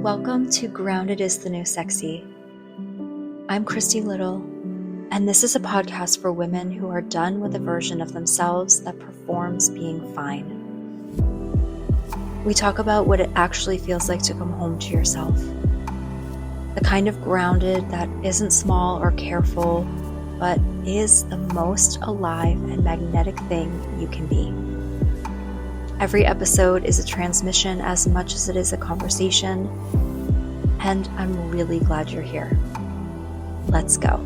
Welcome to Grounded is the New Sexy. I'm Christy Little, and this is a podcast for women who are done with a version of themselves that performs being fine. We talk about what it actually feels like to come home to yourself. The kind of grounded that isn't small or careful, but is the most alive and magnetic thing you can be. Every episode is a transmission as much as it is a conversation, and I'm really glad you're here. Let's go.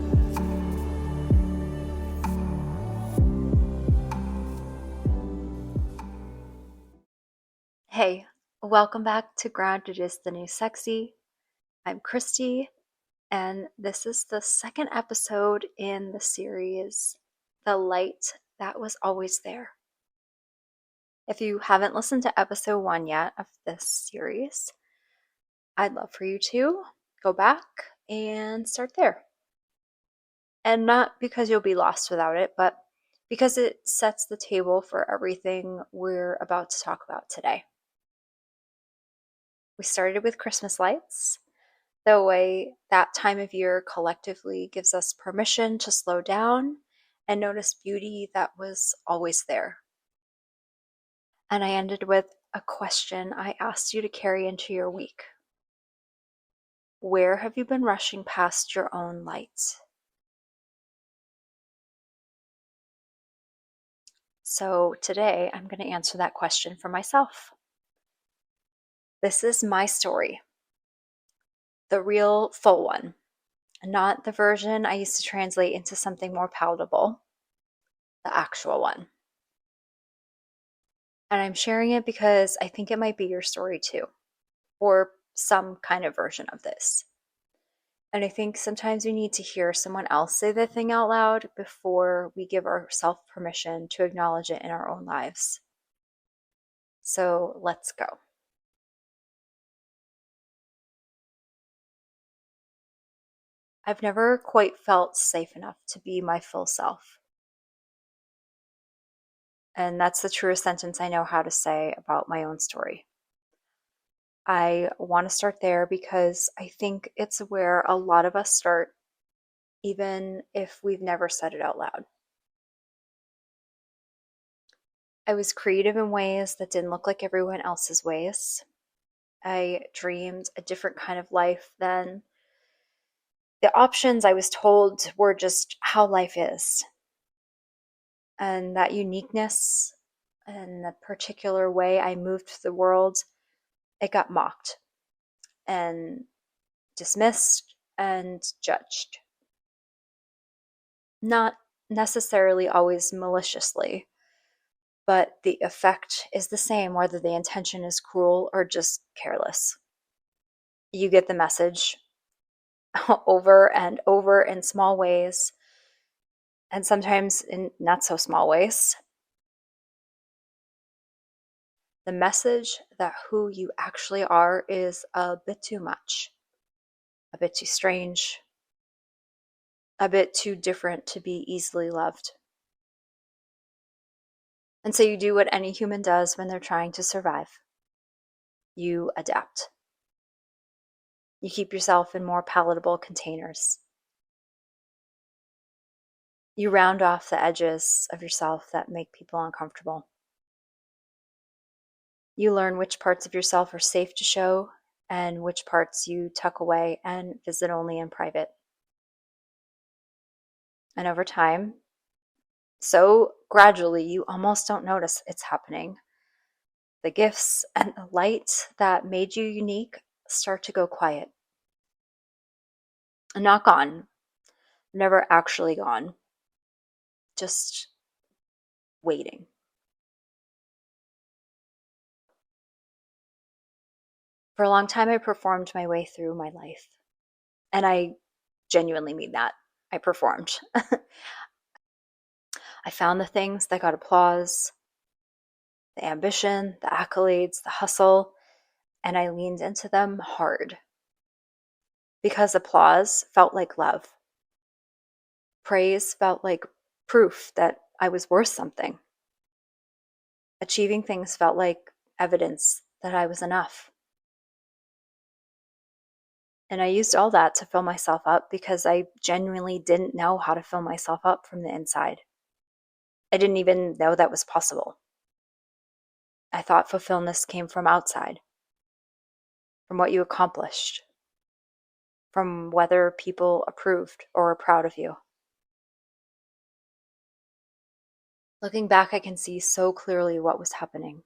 Hey, welcome back to Grounded is the New Sexy. I'm Christy, and this is the second episode in the series, The Light That Was Always There. If you haven't listened to episode 1 yet of this series, I'd love for you to go back and start there. And not because you'll be lost without it, but because it sets the table for everything we're about to talk about today. We started with Christmas lights, the way that time of year collectively gives us permission to slow down and notice beauty that was always there. And I ended with a question I asked you to carry into your week. Where have you been rushing past your own lights? So today I'm going to answer that question for myself. This is my story, the real full one, not the version I used to translate into something more palatable, the actual one. And I'm sharing it because I think it might be your story too, or some kind of version of this. And I think sometimes we need to hear someone else say the thing out loud before we give ourselves permission to acknowledge it in our own lives. So let's go. I've never quite felt safe enough to be my full self. And that's the truest sentence I know how to say about my own story. I want to start there because I think it's where a lot of us start, even if we've never said it out loud. I was creative in ways that didn't look like everyone else's ways. I dreamed a different kind of life than the options I was told were just how life is. And that uniqueness and the particular way I moved through the world, it got mocked and dismissed and judged. Not necessarily always maliciously, but the effect is the same whether the intention is cruel or just careless. You get the message over and over in small ways, and sometimes in not so small ways. The message that who you actually are is a bit too much, a bit too strange, a bit too different to be easily loved. And so you do what any human does when they're trying to survive. You adapt. You keep yourself in more palatable containers. You round off the edges of yourself that make people uncomfortable. You learn which parts of yourself are safe to show and which parts you tuck away and visit only in private. And over time, so gradually, you almost don't notice it's happening. The gifts and the light that made you unique start to go quiet. And not gone, never actually gone, just waiting. For a long time, I performed my way through my life. And I genuinely mean that. I performed. I found the things that got applause, the ambition, the accolades, the hustle, and I leaned into them hard. Because applause felt like love. Praise felt like proof that I was worth something. Achieving things felt like evidence that I was enough. And I used all that to fill myself up because I genuinely didn't know how to fill myself up from the inside. I didn't even know that was possible. I thought fulfillment came from outside, from what you accomplished, from whether people approved or were proud of you. Looking back, I can see so clearly what was happening.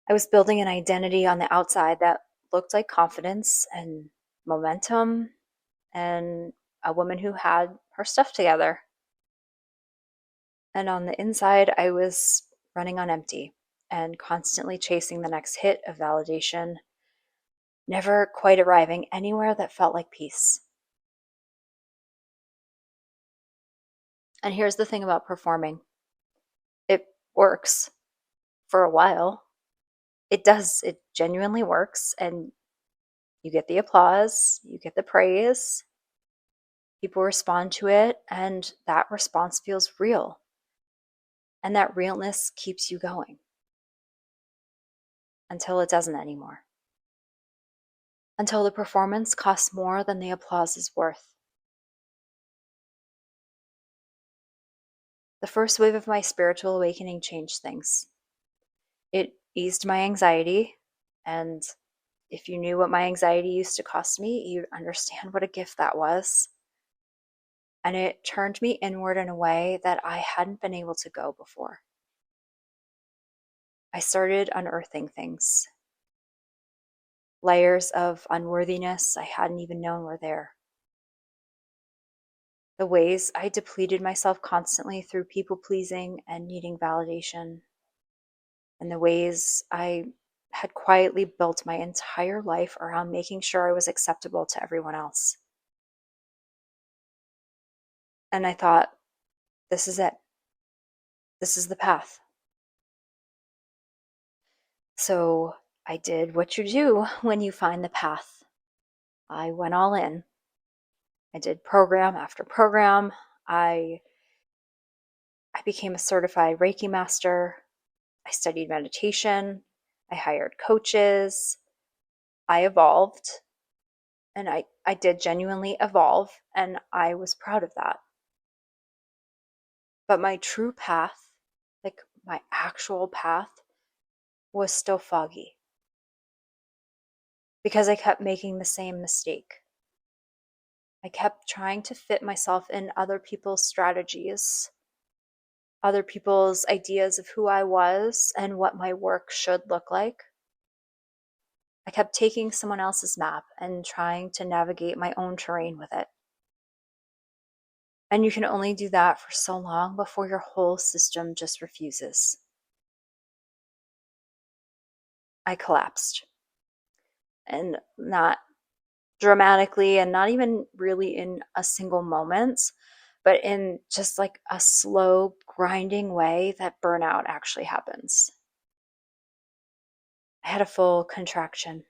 I was building an identity on the outside that looked like confidence and momentum and a woman who had her stuff together. And on the inside, I was running on empty and constantly chasing the next hit of validation, never quite arriving anywhere that felt like peace. And here's the thing about performing: it works for a while. It does, it genuinely works. And you get the applause, you get the praise, people respond to it, and that response feels real. And that realness keeps you going until it doesn't anymore. Until the performance costs more than the applause is worth. The first wave of my spiritual awakening changed things. It eased my anxiety, and if you knew what my anxiety used to cost me, you'd understand what a gift that was. And it turned me inward in a way that I hadn't been able to go before. I started unearthing things, layers of unworthiness I hadn't even known were there. The ways I depleted myself constantly through people pleasing and needing validation, and the ways I had quietly built my entire life around making sure I was acceptable to everyone else. And I thought, this is it. This is the path. So I did what you do when you find the path. I went all in. I did program after program. I became a certified Reiki master. I studied meditation. I hired coaches. I evolved. And I did genuinely evolve. And I was proud of that. But my true path, like my actual path, was still foggy because I kept making the same mistake. I kept trying to fit myself in other people's strategies, other people's ideas of who I was and what my work should look like. I kept taking someone else's map and trying to navigate my own terrain with it. And you can only do that for so long before your whole system just refuses. I collapsed. And not dramatically and not even really in a single moment, but in just like a slow, grinding way that burnout actually happens. I had a full contraction,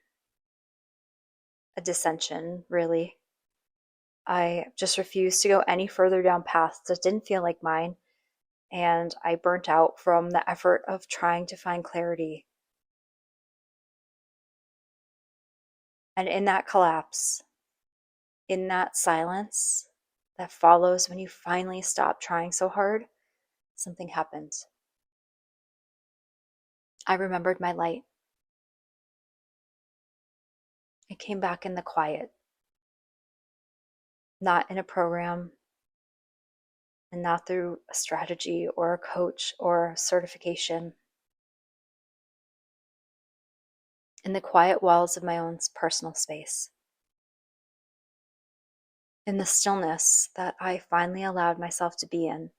a dissension, really. I just refused to go any further down paths that didn't feel like mine, and I burnt out from the effort of trying to find clarity. And in that collapse, in that silence that follows when you finally stop trying so hard, something happened. I remembered my light. It came back in the quiet, not in a program, and not through a strategy or a coach or a certification. In the quiet walls of my own personal space. In the stillness that I finally allowed myself to be in.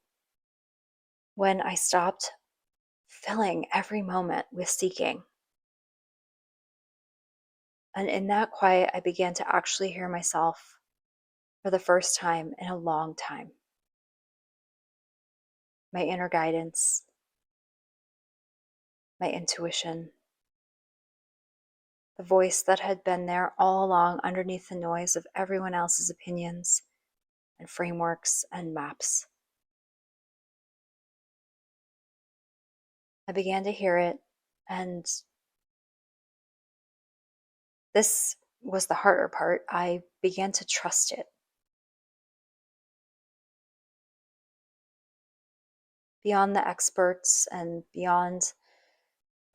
When I stopped filling every moment with seeking. And in that quiet, I began to actually hear myself for the first time in a long time. My inner guidance, my intuition, the voice that had been there all along underneath the noise of everyone else's opinions and frameworks and maps. I began to hear it, and this was the harder part. I began to trust it. Beyond the experts and beyond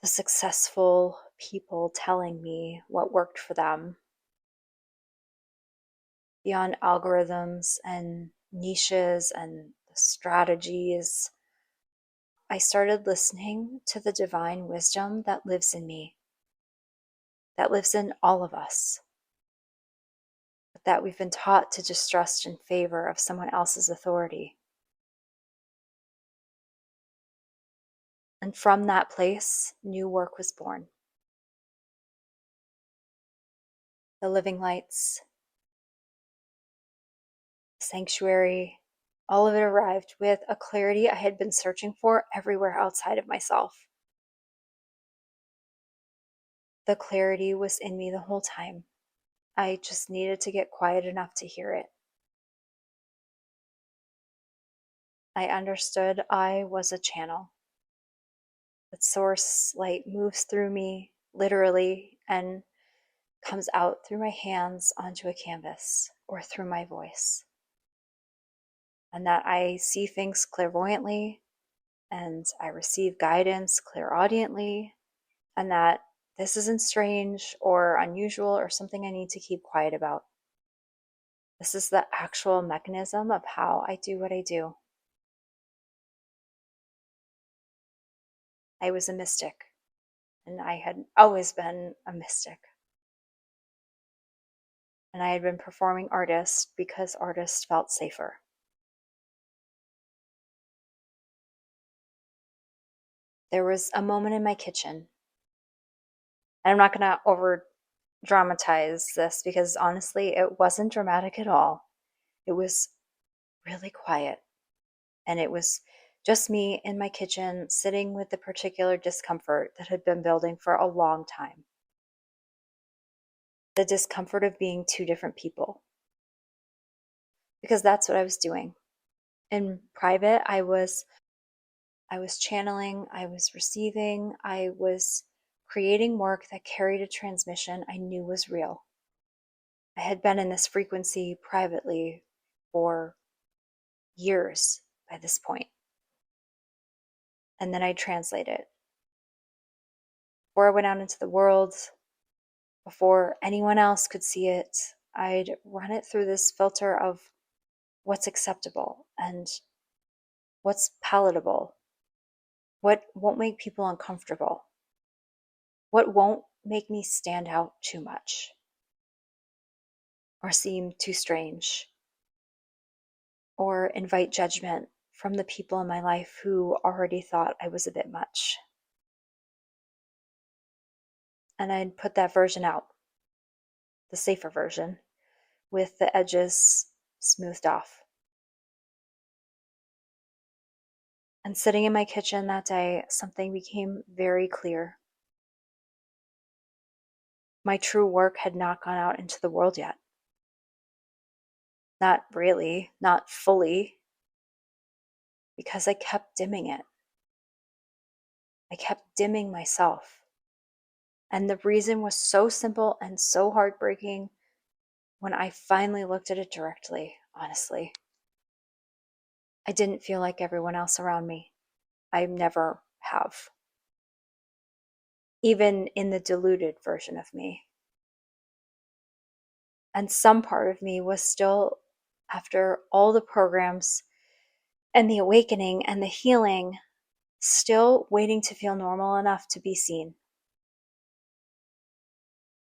the successful people telling me what worked for them, beyond algorithms and niches and strategies, I started listening to the divine wisdom that lives in me, that lives in all of us, but that we've been taught to distrust in favor of someone else's authority. And from that place, new work was born. The living lights, sanctuary, all of it arrived with a clarity I had been searching for everywhere outside of myself. The clarity was in me the whole time. I just needed to get quiet enough to hear it. I understood I was a channel. That source light moves through me, literally, and comes out through my hands onto a canvas or through my voice. And that I see things clairvoyantly, and I receive guidance clairaudiently, and that this isn't strange or unusual or something I need to keep quiet about. This is the actual mechanism of how I do what I do. I was a mystic, and I had always been a mystic. And I had been performing artist because artists felt safer. There was a moment in my kitchen, and I'm not going to over dramatize this because honestly, it wasn't dramatic at all. It was really quiet, and it was just me in my kitchen sitting with the particular discomfort that had been building for a long time. The discomfort of being two different people. Because that's what I was doing. In private, I was channeling, I was receiving, I was creating work that carried a transmission I knew was real. I had been in this frequency privately for years by this point. And then I translate it. Before I went out into the world, before anyone else could see it, I'd run it through this filter of what's acceptable and what's palatable, what won't make people uncomfortable, what won't make me stand out too much or seem too strange or invite judgment from the people in my life who already thought I was a bit much. And I'd put that version out, the safer version, with the edges smoothed off. And sitting in my kitchen that day, something became very clear. My true work had not gone out into the world yet. Not really, not fully, because I kept dimming it. I kept dimming myself. And the reason was so simple and so heartbreaking when I finally looked at it directly, honestly. I didn't feel like everyone else around me. I never have. Even in the diluted version of me. And some part of me was still, after all the programs and the awakening and the healing, still waiting to feel normal enough to be seen.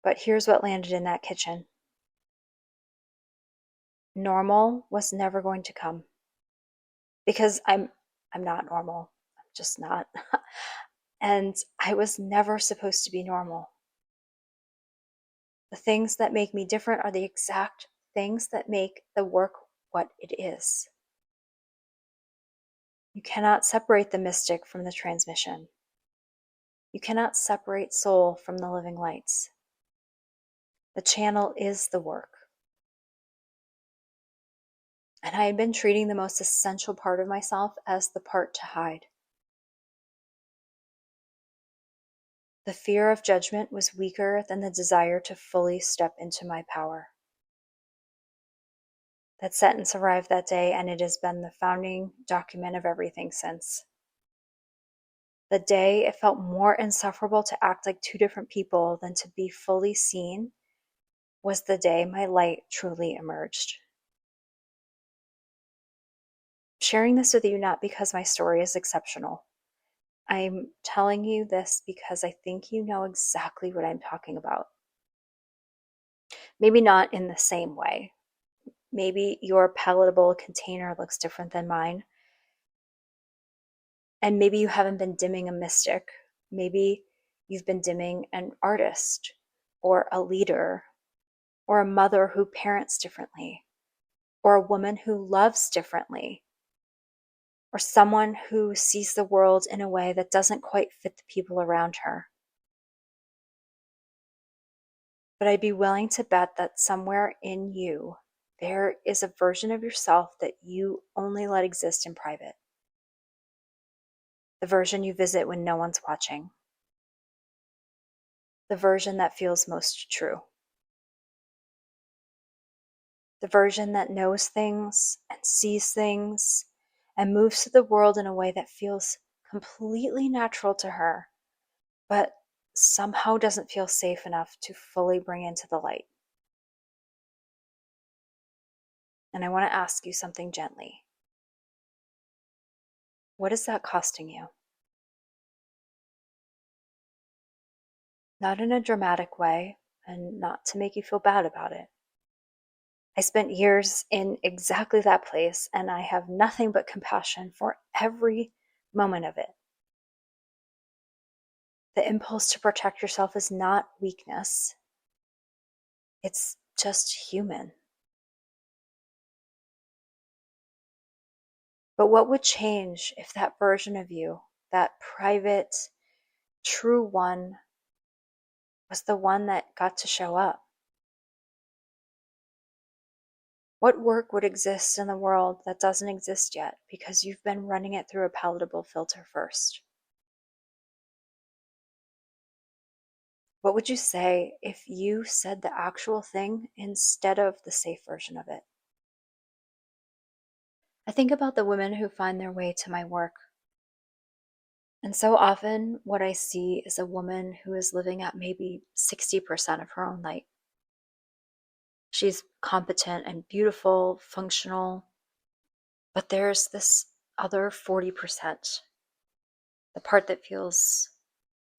But here's what landed in that kitchen. Normal was never going to come. Because I'm not normal. I'm just not. And I was never supposed to be normal. The things that make me different are the exact things that make the work what it is. You cannot separate the mystic from the transmission. You cannot separate soul from the living lights. The channel is the work. And I had been treating the most essential part of myself as the part to hide. The fear of judgment was weaker than the desire to fully step into my power. That sentence arrived that day, and it has been the founding document of everything since. The day it felt more insufferable to act like two different people than to be fully seen was the day my light truly emerged. I'm sharing this with you not because my story is exceptional. I'm telling you this because I think you know exactly what I'm talking about. Maybe not in the same way. Maybe your palatable container looks different than mine. And maybe you haven't been dimming a mystic. Maybe you've been dimming an artist or a leader or a mother who parents differently or a woman who loves differently or someone who sees the world in a way that doesn't quite fit the people around her. But I'd be willing to bet that somewhere in you, there is a version of yourself that you only let exist in private. The version you visit when no one's watching. The version that feels most true. The version that knows things and sees things and moves through the world in a way that feels completely natural to her, but somehow doesn't feel safe enough to fully bring into the light. And I want to ask you something gently. What is that costing you? Not in a dramatic way, and not to make you feel bad about it. I spent years in exactly that place, and I have nothing but compassion for every moment of it. The impulse to protect yourself is not weakness, it's just human. But what would change if that version of you, that private, true one, was the one that got to show up? What work would exist in the world that doesn't exist yet because you've been running it through a palatable filter first? What would you say if you said the actual thing instead of the safe version of it? I think about the women who find their way to my work. And so often, what I see is a woman who is living at maybe 60% of her own light. She's competent and beautiful, functional, but there's this other 40%, the part that feels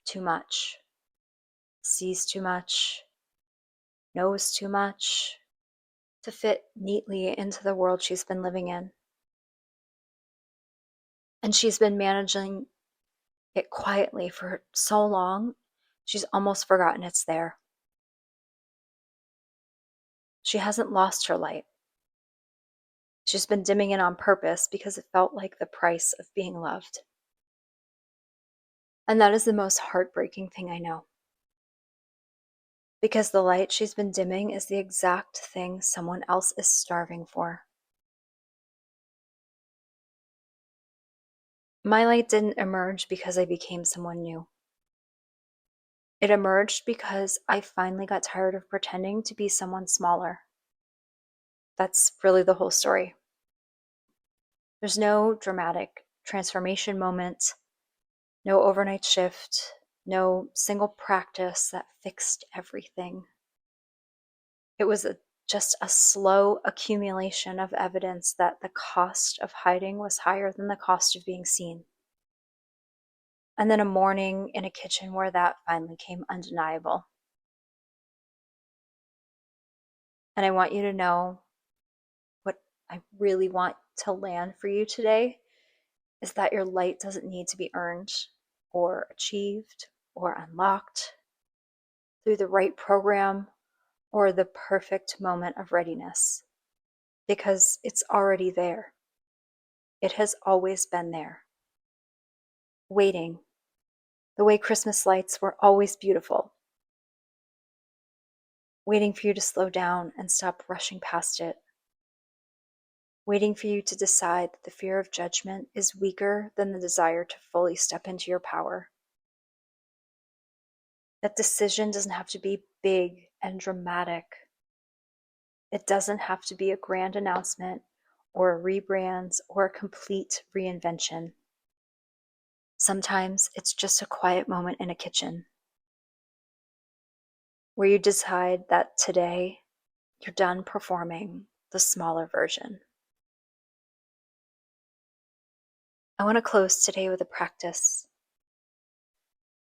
too much, sees too much, knows too much to fit neatly into the world she's been living in. And she's been managing it quietly for so long, she's almost forgotten it's there. She hasn't lost her light. She's been dimming it on purpose because it felt like the price of being loved. And that is the most heartbreaking thing I know. Because the light she's been dimming is the exact thing someone else is starving for. My light didn't emerge because I became someone new. It emerged because I finally got tired of pretending to be someone smaller. That's really the whole story. There's no dramatic transformation moment, no overnight shift, no single practice that fixed everything. It was just a slow accumulation of evidence that the cost of hiding was higher than the cost of being seen. And then a morning in a kitchen where that finally came undeniable. And I want you to know what I really want to land for you today is that your light doesn't need to be earned or achieved or unlocked through the right program or the perfect moment of readiness, because it's already there. It has always been there, waiting, the way Christmas lights were always beautiful, waiting for you to slow down and stop rushing past it, waiting for you to decide that the fear of judgment is weaker than the desire to fully step into your power. That decision doesn't have to be big and dramatic. It doesn't have to be a grand announcement or a rebrand or a complete reinvention. Sometimes it's just a quiet moment in a kitchen where you decide that today you're done performing the smaller version. I want to close today with a practice.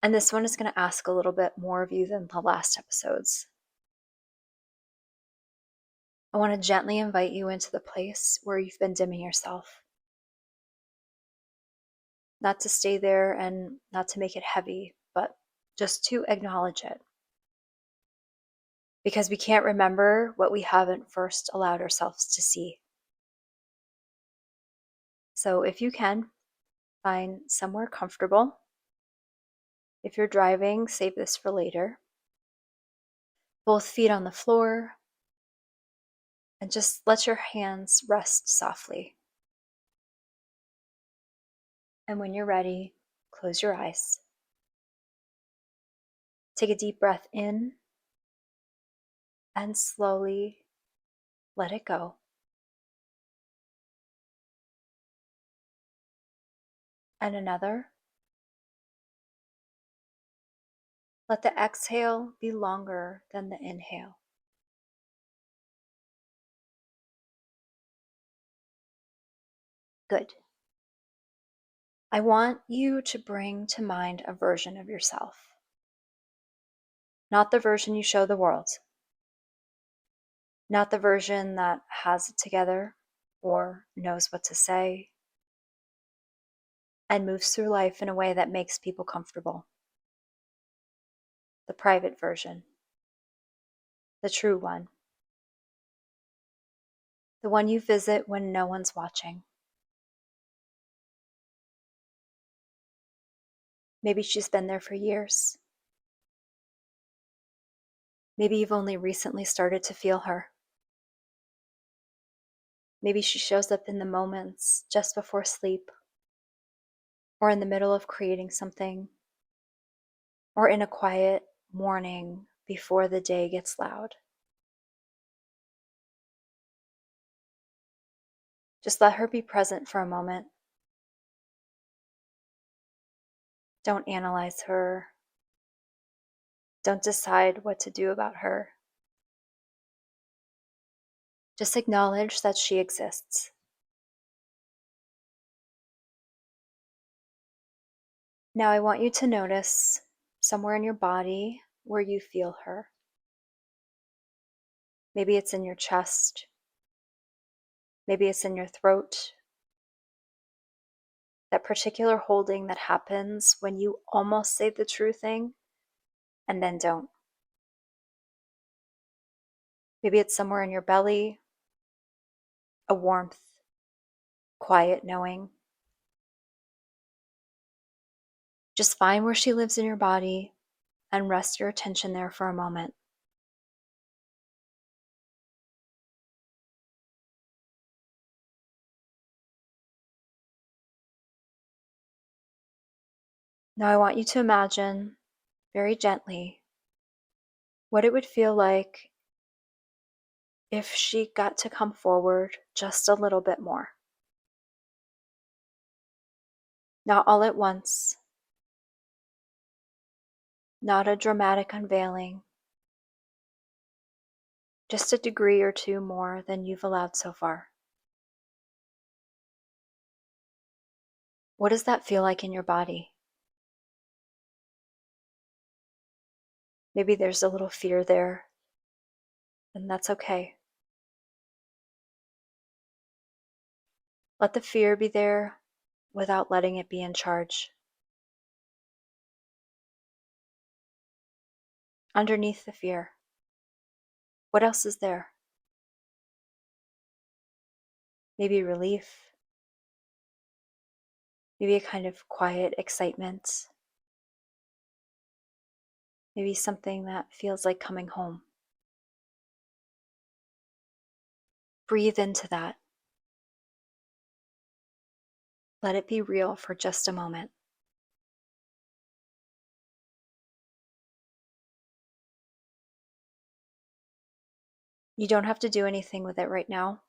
And this one is going to ask a little bit more of you than the last episodes. I want to gently invite you into the place where you've been dimming yourself. Not to stay there and not to make it heavy, but just to acknowledge it. Because we can't remember what we haven't first allowed ourselves to see. So if you can, find somewhere comfortable. If you're driving, save this for later. Both feet on the floor, and just let your hands rest softly. And when you're ready, close your eyes. Take a deep breath in and slowly let it go. And another. Let the exhale be longer than the inhale. Good. I want you to bring to mind a version of yourself. Not the version you show the world. Not the version that has it together or knows what to say and moves through life in a way that makes people comfortable. The private version. The true one. The one you visit when no one's watching. Maybe she's been there for years. Maybe you've only recently started to feel her. Maybe she shows up in the moments just before sleep, or in the middle of creating something, or in a quiet morning before the day gets loud. Just let her be present for a moment. Don't analyze her. Don't decide what to do about her. Just acknowledge that she exists. Now I want you to notice somewhere in your body where you feel her. Maybe it's in your chest. Maybe it's in your throat. That particular holding that happens when you almost say the true thing and then don't. Maybe it's somewhere in your belly, a warmth, quiet knowing. Just find where she lives in your body and rest your attention there for a moment. Now I want you to imagine, very gently, what it would feel like if she got to come forward just a little bit more. Not all at once, not a dramatic unveiling, just a degree or two more than you've allowed so far. What does that feel like in your body? Maybe there's a little fear there, and that's okay. Let the fear be there without letting it be in charge. Underneath the fear, what else is there? Maybe relief, maybe a kind of quiet excitement, maybe something that feels like coming home. Breathe into that. Let it be real for just a moment. You don't have to do anything with it right now.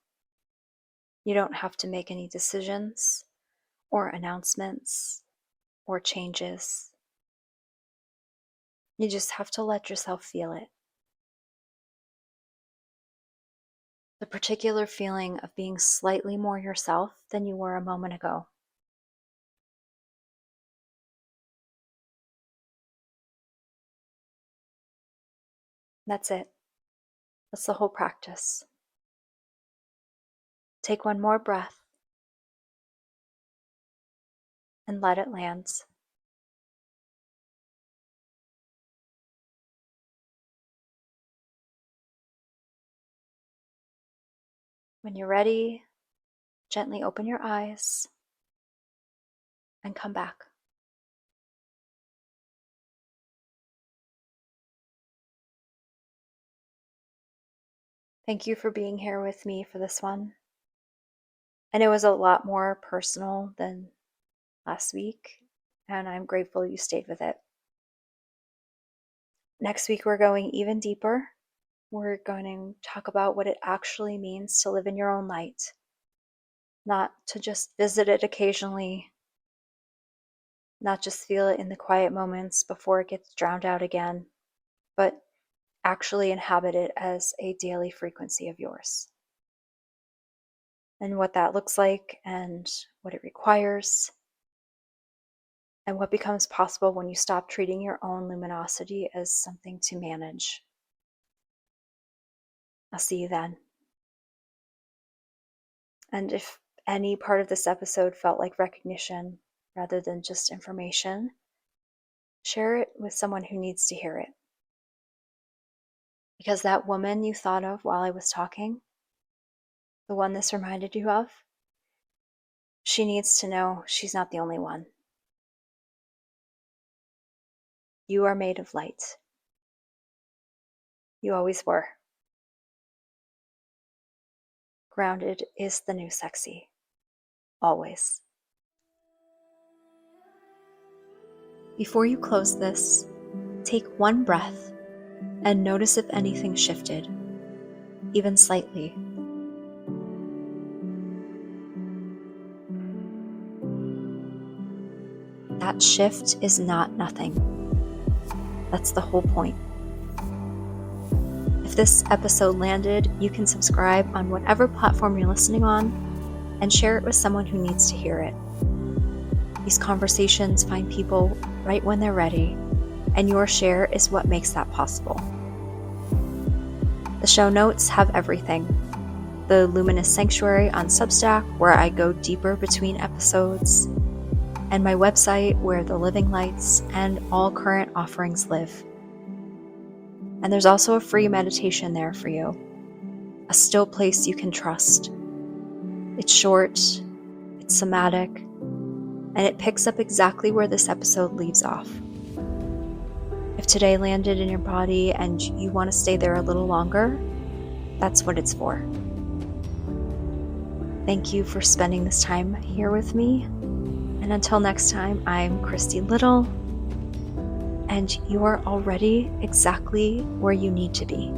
You don't have to make any decisions or announcements or changes. You just have to let yourself feel it. The particular feeling of being slightly more yourself than you were a moment ago. That's it. That's the whole practice. Take one more breath and let it land. When you're ready, gently open your eyes and come back. Thank you for being here with me for this one. And it was a lot more personal than last week, and I'm grateful you stayed with it. Next week, we're going even deeper. We're going to talk about what it actually means to live in your own light, not to just visit it occasionally, not just feel it in the quiet moments before it gets drowned out again, but actually inhabit it as a daily frequency of yours. And what that looks like and what it requires, and what becomes possible when you stop treating your own luminosity as something to manage. I'll see you then. And if any part of this episode felt like recognition rather than just information, share it with someone who needs to hear it. Because that woman you thought of while I was talking, the one this reminded you of, she needs to know she's not the only one. You are made of light. You always were. Grounded is the new sexy. Always. Before you close this, take one breath and notice if anything shifted, even slightly. That shift is not nothing. That's the whole point. If this episode landed, you can subscribe on whatever platform you're listening on and share it with someone who needs to hear it. These conversations find people right when they're ready, and your share is what makes that possible. The show notes have everything. The Luminous Sanctuary on Substack, where I go deeper between episodes, and my website where the living lights and all current offerings live. And there's also a free meditation there for you, a still place you can trust. It's short, it's somatic, and it picks up exactly where this episode leaves off. If today landed in your body and you want to stay there a little longer, that's what it's for. Thank you for spending this time here with me. And until next time, I'm Christy Little, and you are already exactly where you need to be.